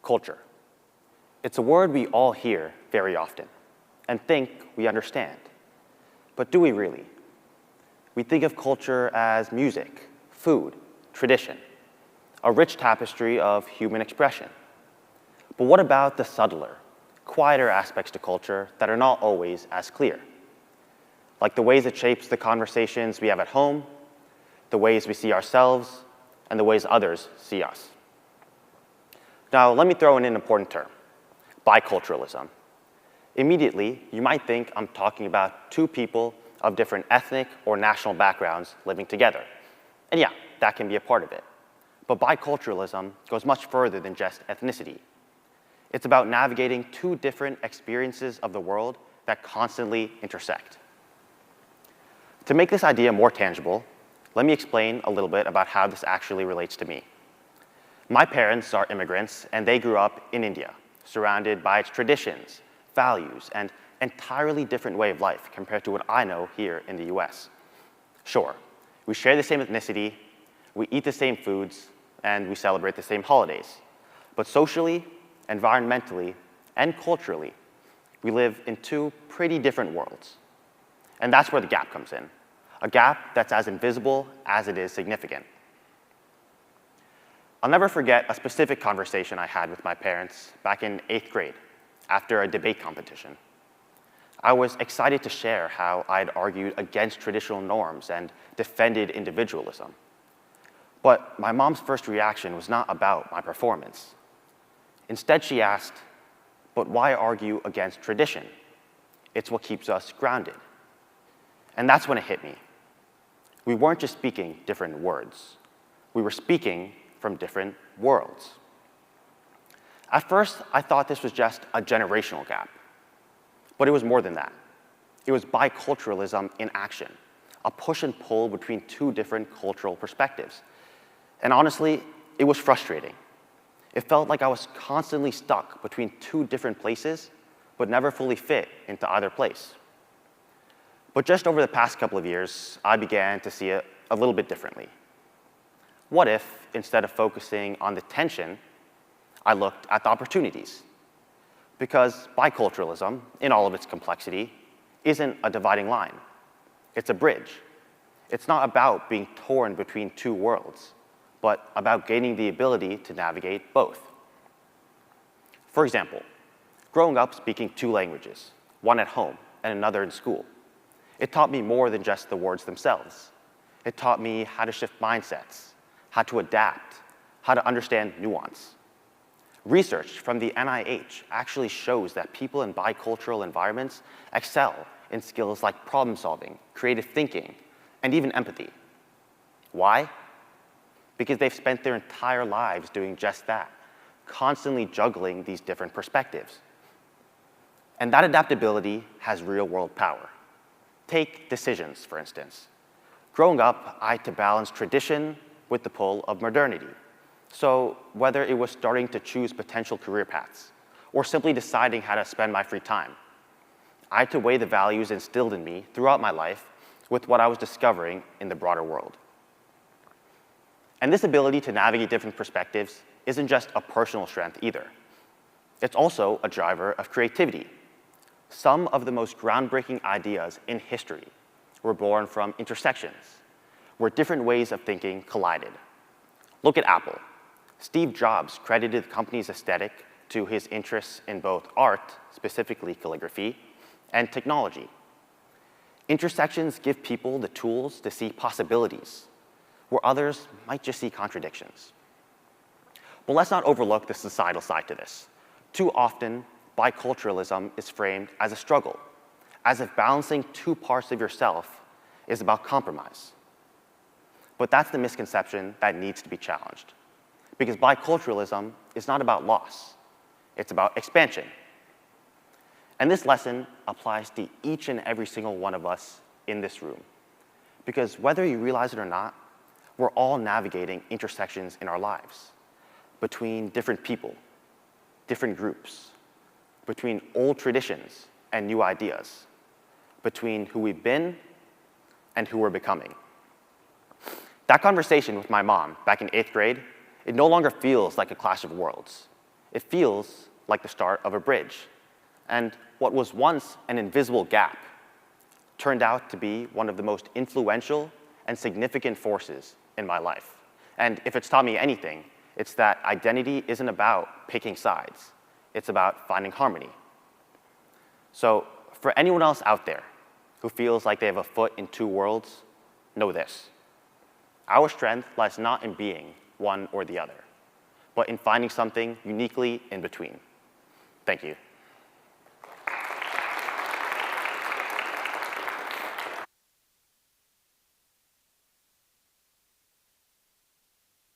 culture. It's a word we all hear very often and think we understand. But do we really? We think of culture as music, food, tradition, a rich tapestry of human expression. But what about the subtler, quieter aspects to culture that are not always as clear? Like the ways it shapes the conversations we have at home, the ways we see ourselves, and the ways others see us. Now, let me throw in an important term, biculturalism. Immediately, you might think I'm talking about two people of different ethnic or national backgrounds living together. And yeah, that can be a part of it. But biculturalism goes much further than just ethnicity. It's about navigating two different experiences of the world that constantly intersect. To make this idea more tangible, let me explain a little bit about how this actually relates to me. My parents are immigrants, and they grew up in India, surrounded by its traditions, values, and entirely different way of life compared to what I know here in the US. Sure, we share the same ethnicity, we eat the same foods, and we celebrate the same holidays. But socially, environmentally, and culturally, we live in two pretty different worlds. And that's where the gap comes in, a gap that's as invisible as it is significant. I'll never forget a specific conversation I had with my parents back in 8th grade after a debate competition. I was excited to share how I'd argued against traditional norms and defended individualism. But my mom's first reaction was not about my performance. Instead, she asked, "But why argue against tradition? It's what keeps us grounded." And that's when it hit me. We weren't just speaking different words. We were speaking from different worlds. At first, I thought this was just a generational gap. But it was more than that. It was biculturalism in action, a push and pull between two different cultural perspectives. And honestly, it was frustrating. It felt like I was constantly stuck between two different places, but never fully fit into either place. But just over the past couple of years, I began to see it a little bit differently. What if, instead of focusing on the tension, I looked at the opportunities? Because biculturalism, in all of its complexity, isn't a dividing line. It's a bridge. It's not about being torn between two worlds, but about gaining the ability to navigate both. For example, growing up speaking two languages, one at home and another in school, it taught me more than just the words themselves. It taught me how to shift mindsets, how to adapt, how to understand nuance. Research from the NIH actually shows that people in bicultural environments excel in skills like problem solving, creative thinking, and even empathy. Why? Because they've spent their entire lives doing just that, constantly juggling these different perspectives. And that adaptability has real-world power. Take decisions, for instance. Growing up, I had to balance tradition with the pull of modernity. So whether it was starting to choose potential career paths or simply deciding how to spend my free time, I had to weigh the values instilled in me throughout my life with what I was discovering in the broader world. And this ability to navigate different perspectives isn't just a personal strength either. It's also a driver of creativity. Some of the most groundbreaking ideas in history were born from intersections, where different ways of thinking collided. Look at Apple. Steve Jobs credited the company's aesthetic to his interests in both art, specifically calligraphy, and technology. Intersections give people the tools to see possibilities, where others might just see contradictions. But let's not overlook the societal side to this. Too often, biculturalism is framed as a struggle, as if balancing two parts of yourself is about compromise. But that's the misconception that needs to be challenged. Because biculturalism is not about loss, it's about expansion. And this lesson applies to each and every single one of us in this room. Because whether you realize it or not, we're all navigating intersections in our lives between different people, different groups, between old traditions and new ideas, between who we've been and who we're becoming. That conversation with my mom back in 8th grade, it no longer feels like a clash of worlds. It feels like the start of a bridge. And what was once an invisible gap turned out to be one of the most influential and significant forces in my life. And if it's taught me anything, it's that identity isn't about picking sides. It's about finding harmony. So for anyone else out there who feels like they have a foot in two worlds, know this. Our strength lies not in being one or the other, but in finding something uniquely in between. Thank you.